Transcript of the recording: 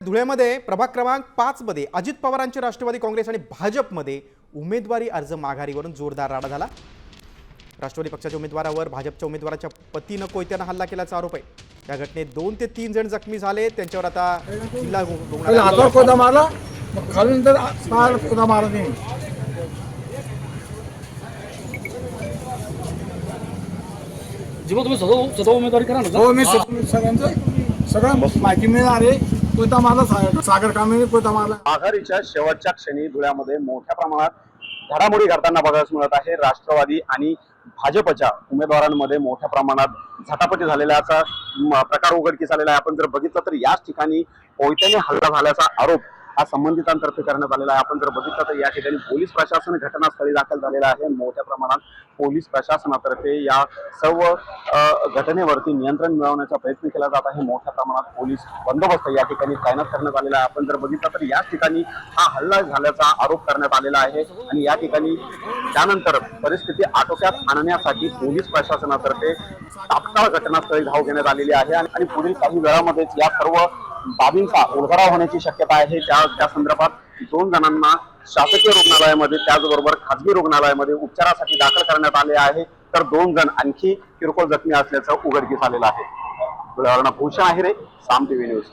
धुळ्यामध्ये प्रभाग क्रमांक 5 मध्ये अजित पवारांचे राष्ट्रवादी काँग्रेस आणि भाजपमध्ये उमेदवारी अर्ज माघारीवरून जोरदार राडा झाला। राष्ट्रवादी पक्षाच्या उमेदवारावर भाजपच्या उमेदवाराच्या पतीने कोयत्याने हल्ला केल्याचा आरोप आहे। या घटनेत 2 ते 3 जण जखमी झाले। त्यांच्यावर आता जिल्हा रुग्णालयात कोदा मारला खालून तर पार कोदा मारला नाही। जेव्हा तुम्ही स्वतः उमेदवारी करा ना। हो, मी सगळं माहिती मिळणार आहे। कोयता मारला सागर कामेने कोयता मारला। आघाडीच्या शेवटच्या क्षणी धुळ्यामध्ये मोठ्या प्रमाणात घडामोडी घडताना बघायला मिळत आहे। राष्ट्रवादी आणि भाजपच्या उमेदवारांमध्ये मोठ्या प्रमाणात झटापटी झालेल्याचा प्रकार उघडकीस आलेला आहे। आपण जर बघितलं तर याच ठिकाणी कोयत्याने हल्ला झाल्याचा आरोप हा संबंधितांतर्फे करण्यात आलेला आहे। आपण जर बघितलं तर या ठिकाणी पोलीस प्रशासन घटनास्थळी दाखल झालेला आहे। मोठ्या प्रमाणात पोलीस प्रशासनातर्फे या सर्व घटनेवरती नियंत्रण मिळवण्याचा प्रयत्न केला जात आहे। मोठ्या प्रमाणात पोलीस बंदोबस्त या ठिकाणी तैनात करण्यात आलेला आहे। आपण जर बघितलं तर याच ठिकाणी हा हल्ला झाल्याचा आरोप करण्यात आलेला आहे आणि या ठिकाणी त्यानंतर परिस्थिती आटोक्यात आणण्यासाठी पोलीस प्रशासनातर्फे तात्काळ घटनास्थळी धाव घेण्यात आलेली आहे आणि पुढील काही वेळामध्येच या सर्व बाबींचा उलगडा होण्याची शक्यता आहे। त्या संदर्भात 2 जणांना शासकीय रुग्णालयामध्ये त्याचबरोबर खासगी रुग्णालयामध्ये उपचारासाठी दाखल करण्यात आले आहे, तर 2 जण आणखी किरकोळ जखमी असल्याचं उघडकीस आलेलं आहे। भूषण आहे रे, साम टीव्ही न्यूज।